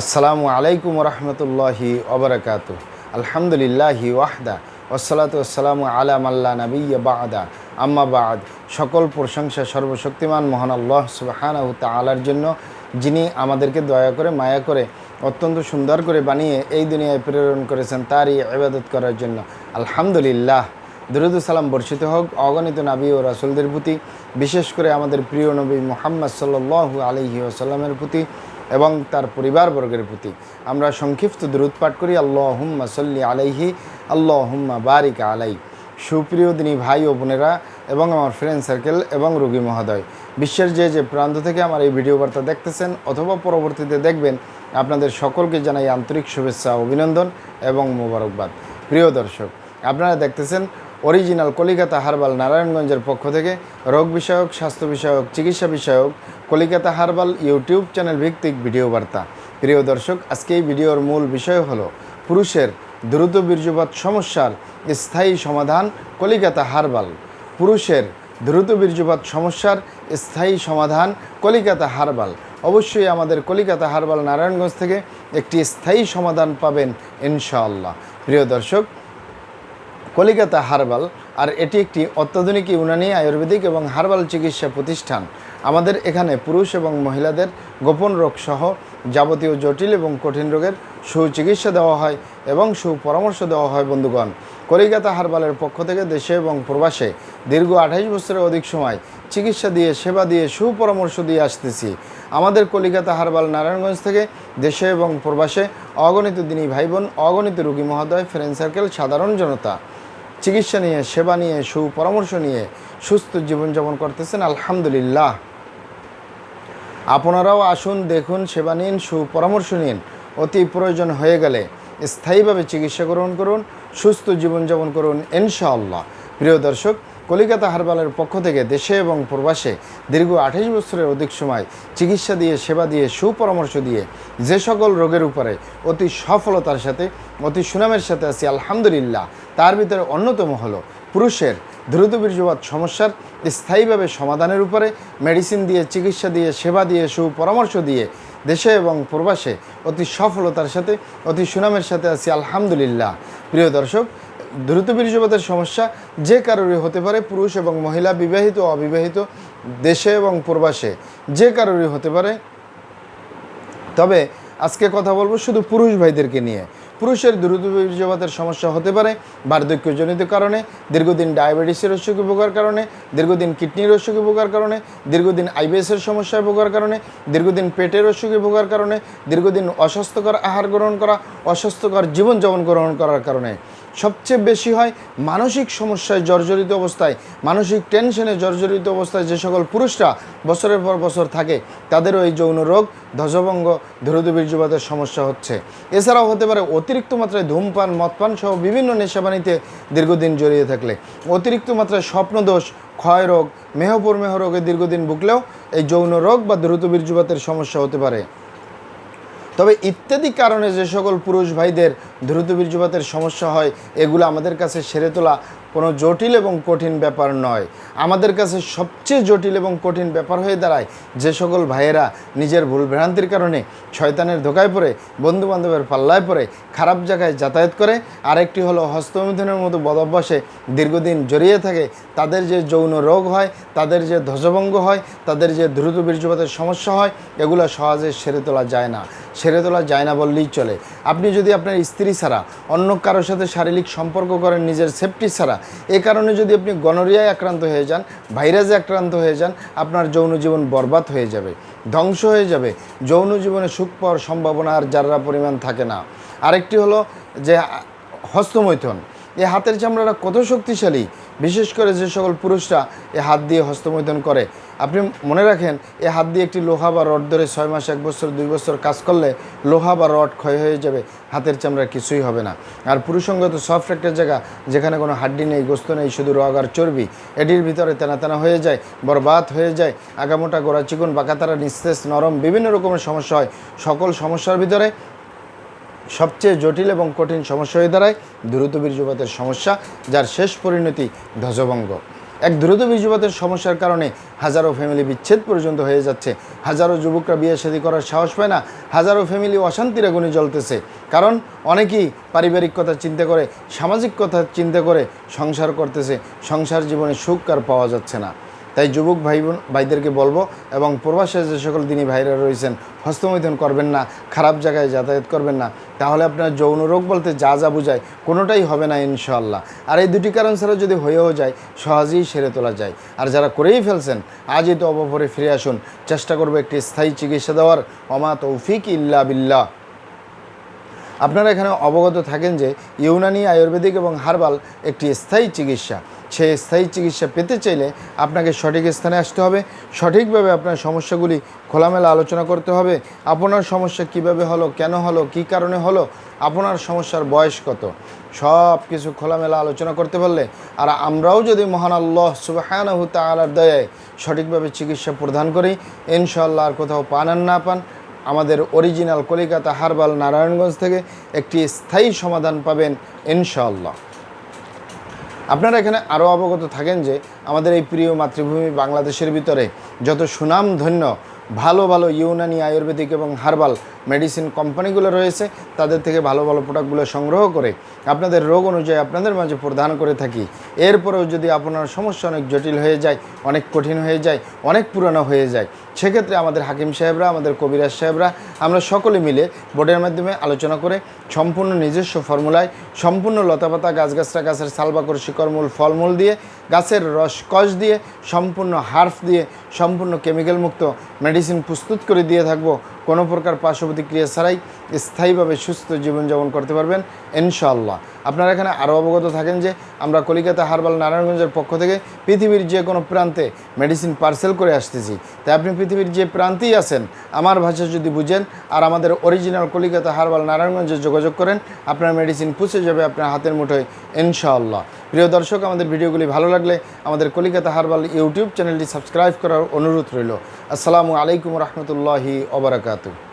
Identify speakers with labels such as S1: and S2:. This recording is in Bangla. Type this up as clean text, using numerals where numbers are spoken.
S1: আসসালামু আলাইকুম রহমতুল্লাহি ওবরাকাতু। আলহামদুলিল্লাহি ওয়াহদা ওয়াসসালাতু ওয়াসসালামু আলা মাল্লা নাবিয়্যা বা'দা আম্মা বা'দ। সকল প্রশংসা সর্বশক্তিমান মহান আল্লাহ সুবহানাহু তাআলার জন্য, যিনি আমাদেরকে দয়া করে মায়া করে অত্যন্ত সুন্দর করে বানিয়ে এই দুনিয়ায় প্রেরণ করেছেন তারই ইবাদত করার জন্য। আলহামদুলিল্লাহ। দরুদ ও সালাম বর্ষিত হোক অগণিত নবী ও রাসূলদের প্রতি, বিশেষ করে আমাদের প্রিয় নবী মুহাম্মদ সাল্লাল্লাহু আলাইহি ওয়াসাল্লামের প্রতি এবং তার পরিবারবর্গের প্রতি। আমরা সংক্ষিপ্ত দরুদ পাঠ করি, আল্লাহুম্মা সাল্লি আলাইহি আল্লাহুম্মা বারিক আলাই। সুপ্রিয় দিনী ভাই ও বোনেরা এবং আমার ফ্রেন্ড সার্কেল এবং রোগী মহোদয়, বিশ্বের যে প্রান্ত থেকে আমার এই ভিডিও বার্তা দেখতেছেন অথবা পরবর্তীতে দেখবেন, আপনাদের সকলকে জানাই আন্তরিক শুভেচ্ছা, অভিনন্দন এবং মোবারকবাদ। প্রিয় দর্শক, আপনারা দেখতেছেন অরিজিনাল কলিকাতা হার্বাল নারায়ণগঞ্জের পক্ষ থেকে রোগ বিষয়ক, স্বাস্থ্য বিষয়ক, চিকিৎসা বিষয়ক কলিকাতা হার্বাল ইউটিউব চ্যানেল ভিত্তিক ভিডিও বার্তা। প্রিয় দর্শক, আজকে এই ভিডিওর মূল বিষয় হলো পুরুষের দ্রুত বীর্যপাত সমস্যার স্থায়ী সমাধান কলিকাতা হার্বাল। পুরুষের দ্রুত বীর্যপাত সমস্যার স্থায়ী সমাধান কলিকাতা হার্বাল। অবশ্যই আমাদের কলিকাতা হার্বাল নারায়ণগঞ্জ থেকে একটি স্থায়ী সমাধান পাবেন ইনশাআল্লাহ। প্রিয় দর্শক, কলিকাতা হার্বাল আর এটি একটি অত্যাধুনিক ইউনানি, আয়ুর্বেদিক এবং হার্বাল চিকিৎসা প্রতিষ্ঠান। আমাদের এখানে পুরুষ এবং মহিলাদের গোপন রোগ সহ যাবতীয় জটিল এবং কঠিন রোগের সুচিকিৎসা দেওয়া হয় এবং সুপরামর্শ দেওয়া হয়। বন্ধুগণ, কলিকাতা হার্বালের পক্ষ থেকে দেশে এবং প্রবাসে দীর্ঘ 28 বছরের অধিক সময় চিকিৎসা দিয়ে, সেবা দিয়ে, সুপরামর্শ দিয়ে আসতেছি। আমাদের কলিকাতা হার্বাল নারায়ণগঞ্জ থেকে দেশে এবং প্রবাসে অগণিত দিনী ভাই বোন, অগণিত রোগী মহোদয়, ফ্রেন্ড সার্কেল, সাধারণ জনতা চিকিৎসা নিয়ে, সেবা নিয়ে, সুপরামর্শ নিয়ে সুস্থ জীবনযাপন করতেছেন। আলহামদুলিল্লাহ। আপনারাও আসুন, দেখুন, সেবা নিন, সুপরামর্শ নিন। অতি প্রয়োজন হয়ে গেলে স্থায়ীভাবে চিকিৎসা গ্রহণ করুন, সুস্থ জীবনযাপন করুন ইনশাআল্লাহ। প্রিয় দর্শক, কলিকাতা হার্বালের পক্ষ থেকে দেশে এবং প্রবাসে দীর্ঘ 28 বছরের অধিক সময় চিকিৎসা দিয়ে, সেবা দিয়ে, সুপরামর্শ দিয়ে যে সকল রোগের উপরে অতি সফলতার সাথে, অতি সুনামের সাথে আছি আলহামদুলিল্লাহ, তার ভিতরে অন্যতম হলো পুরুষের দ্রুত বীর্যপাত সমস্যার স্থায়ীভাবে সমাধানের উপরে মেডিসিন দিয়ে, চিকিৎসা দিয়ে, সেবা দিয়ে, সুপরামর্শ দিয়ে দেশে এবং প্রবাসে অতি সফলতার সাথে, অতি সুনামের সাথে আছি আলহামদুলিল্লাহ। প্রিয় দর্শক, দ্রুত বীর্যপাতের সমস্যা যে কারোরই হতে পারে, পুরুষ এবং মহিলা, বিবাহিত, অবিবাহিত, দেশে এবং প্রবাসে যে কারোরই হতে পারে। তবে আজকে কথা বলবো শুধু পুরুষ ভাইদেরকে নিয়ে। পুরুষের দ্রুত বীর্যপাতের সমস্যা হতে পারে বার্ধক্যজনিত কারণে, দীর্ঘদিন ডায়াবেটিসের অসুখে ভোগার কারণে, দীর্ঘদিন কিডনির অসুখে ভোগার কারণে, দীর্ঘদিন আইবিএসের সমস্যায় ভোগার কারণে, দীর্ঘদিন পেটের অসুখে ভোগার কারণে, দীর্ঘদিন অস্বাস্থ্যকর আহার গ্রহণ করা, অস্বাস্থ্যকর জীবনযাপন গ্রহণ করার কারণে। সবচেয়ে বেশি হয় মানসিক সমস্যায় জর্জরিত অবস্থায়, মানসিক টেনশনে জর্জরিত অবস্থায় যে সকল পুরুষরা বছরের পর বছর থাকে, তাদেরও এই যৌন রোগ, ধ্বজভঙ্গ, দ্রুত বীর্যপাতের সমস্যা হচ্ছে। এছাড়াও হতে পারে অতিরিক্ত মাত্রায় ধূমপান, মদপান সহ বিভিন্ন নেশাবানিতে দীর্ঘদিন জড়িয়ে থাকলে, অতিরিক্ত মাত্রায় স্বপ্নদোষ, ক্ষয় রোগ, মেহ রোগে দীর্ঘদিন ভুগলেও এই যৌন রোগ বা দ্রুত বীর্যপাতের সমস্যা হতে পারে। তবে ইত্যাদি কারণে যে সকল পুরুষ ভাইদের দ্রুত বীর্যপাতের সমস্যা হয়, এগুলো আমাদের কাছে সেরে তোলা কোনো জটিল এবং কঠিন ব্যাপার নয়। আমাদের কাছে সবচেয়ে জটিল এবং কঠিন ব্যাপার হয়ে দাঁড়ায় যে সকল ভাইয়েরা নিজের ভুলভ্রান্তির কারণে শয়তানের ধোকায় পড়ে, বন্ধুবান্ধবের পাল্লায় পড়ে, খারাপ জায়গায় যাতায়াত করে। আরেকটি হলো হস্তমিথুনের মতো বদভ্যাসে দীর্ঘদিন জড়িয়ে থাকে। তাদের যে যৌন রোগ হয়, তাদের যে ধ্বজভঙ্গ হয়, তাদের যে দ্রুত বীর্যপাতের সমস্যা হয়, এগুলো সহজে সেরে তোলা যায় না। সেরে তোলা যায় না বললেই চলে। আপনি যদি আপনার স্ত্রী ছাড়া অন্য কারোর সাথে শারীরিক সম্পর্ক করেন নিজের সেফটি ছাড়া, এ কারণে যদি আপনি গনোরিয়ায় আক্রান্ত হয়ে যান, ভাইরাসে আক্রান্ত হয়ে যান, আপনার যৌন জীবন বরবাদ হয়ে যাবে, ধ্বংস হয়ে যাবে। যৌন জীবনে সুখ পাওয়ার সম্ভাবনা আর যারা পরিমাণ থাকে না। আরেকটি হলো যে হস্তমৈথুন। এই হাতের চামড়াটা কত শক্তিশালী, বিশেষ করে যে সকল পুরুষরা এ হাত দিয়ে হস্তমৈথুন করে। আপনি মনে রাখেন, এ হাত দিয়ে একটি লোহা বা রড ধরে 6 মাস, 1 বছর, 2 বছর কাজ করলে লোহা বা রড ক্ষয় হয়ে যাবে, হাতের চামড়া কিছুই হবে না। আর পুরুষঙ্গ তো সফট একটা জায়গা, যেখানে কোনো হাড্ডি নেই, গোস্ত নেই, শুধু রগ আর চর্বি। এটির ভিতরে তেনা হয়ে যায়, বরবাদ হয়ে যায়, আগামোটা, গোড়া চিকন, বাঁকাতারা, নিস্তেজ, নরম, বিভিন্ন রকমের সমস্যা হয়। সকল সমস্যার ভিতরে সবচেয়ে জটিল এবং কঠিন সমস্যা হয়ে দাঁড়ায় দ্রুত বীর্যপাতের সমস্যা, যার শেষ পরিণতি ধ্বজভঙ্গ। এক দ্রুত বীর্যপাতের সমস্যার কারণে হাজারো ফ্যামিলি বিচ্ছেদ পর্যন্ত হয়ে যাচ্ছে, হাজারো যুবকরা বিয়ে শাদী করার সাহস পায় না, হাজারো ফ্যামিলি অশান্তির আগুনে জ্বলতেছে। কারণ অনেকেই পারিবারিক কথা চিন্তা করে, সামাজিক কথা চিন্তা করে সংসার করতেছে, সংসার জীবনে সুখ আর পাওয়া যাচ্ছে না। তাই যুবক ভাইদেরকে বলবো এবং প্রবাসে যে সকল দিনী ভাইরা রয়েছেন, হস্তমৈথুন করবেন না, খারাপ জায়গায় যাতায়াত করবেন না, তাহলে আপনার যৌন রোগ বলতে যা যা বোঝায় কোনোটাই হবে না ইনশাআল্লাহ। আর এই দুটি কারণ ছাড়া যদি হয়েও যায় সহজেই সেরে তোলা যায়। আর যারা করেই ফেলছেন আজই তো অবপরে ফিরে আসুন, চেষ্টা করবো একটি স্থায়ী চিকিৎসা দেওয়ার। ওমা তৌফিক ইল্লা বিল্লাহ। আপনারা এখানে অবগত থাকেন যে ইউনানি, আয়ুর্বেদিক এবং হার্বাল একটি স্থায়ী চিকিৎসা। সেই স্থায়ী চিকিৎসা পেতে চাইলে আপনাকে সঠিক স্থানে আসতে হবে, সঠিকভাবে আপনার সমস্যাগুলি খোলামেলা আলোচনা করতে হবে। আপনার সমস্যা কিভাবে হলো, কেন হলো, কী কারণে হলো, আপনার সমস্যার বয়স কত, সব কিছু খোলামেলা আলোচনা করতে পারলে, আর আমরাও যদি মহান আল্লাহ সুবহানাহু তাআলার দয়ায় সঠিকভাবে চিকিৎসা প্রদান করি, ইনশাআল্লাহ আর কোথাও পান আর না পান, আমাদের অরিজিনাল কলিকাতা হার্বাল নারায়ণগঞ্জ থেকে একটি স্থায়ী সমাধান পাবেন ইনশাআল্লাহ। আপনারা এখানে আরও অবগত থাকেন যে আমাদের এই প্রিয় মাতৃভূমি বাংলাদেশের ভিতরে যত সুনামধন্য ভালো ভালো ইউনানি, আয়ুর্বেদিক এবং হার্বাল মেডিসিন কোম্পানিগুলো রয়েছে, তাদের থেকে ভালো ভালো প্রোডাক্টগুলো সংগ্রহ করে আপনাদের রোগ অনুযায়ী আপনাদের মাঝে প্রদান করে থাকি। এরপরেও যদি আপনার সমস্যা অনেক জটিল হয়ে যায়, অনেক কঠিন হয়ে যায়, অনেক পুরানো হয়ে যায়, সেক্ষেত্রে আমাদের হাকিম সাহেবরা, আমাদের কবিরাজ সাহেবরা, আমরা সকলে মিলে বোর্ডের মাধ্যমে আলোচনা করে সম্পূর্ণ নিজস্ব ফর্মুলায়, সম্পূর্ণ লতাপাতা, গাছগাছরা, গাছের সালবাকর, শিকড়মূল, ফলমূল দিয়ে, গাছের রস কষ দিয়ে, সম্পূর্ণ হার্ফ দিয়ে, সম্পূর্ণ কেমিক্যাল মুক্ত মেডিসিন প্রস্তুত করে দিয়ে থাকবো। কোনো প্রকার পার্শ্ব প্রতিক্রিয়া ছাড়াই স্থায়ীভাবে সুস্থ জীবনযাপন করতে পারবেন ইনশাআল্লাহ। আপনারা এখানে আরও অবগত থাকেন যে আমরা কলিকাতা হার্বাল নারায়ণগঞ্জের পক্ষ থেকে পৃথিবীর যে কোনো প্রান্তে মেডিসিন পার্সেল করে আসতেছি। তাই আপনি পৃথিবীর যে প্রান্তেই আছেন, আমার ভাষা যদি বুঝেন আর আমাদের অরিজিনাল কলিকাতা হার্বাল নারায়ণগঞ্জে যোগাযোগ করেন, আপনার মেডিসিন পৌঁছে যাবে আপনার হাতের মুঠোয় ইনশাআল্লাহ। প্রিয় দর্শক, আমাদের ভিডিওগুলি ভালো লাগলে আমাদের কলিকাতা হার্বাল ইউটিউব চ্যানেলটি সাবস্ক্রাইব করার অনুরোধ রইল। আসসালামু আলাইকুম রহমতুল্লাহি ওয়া বারাকাতুহু।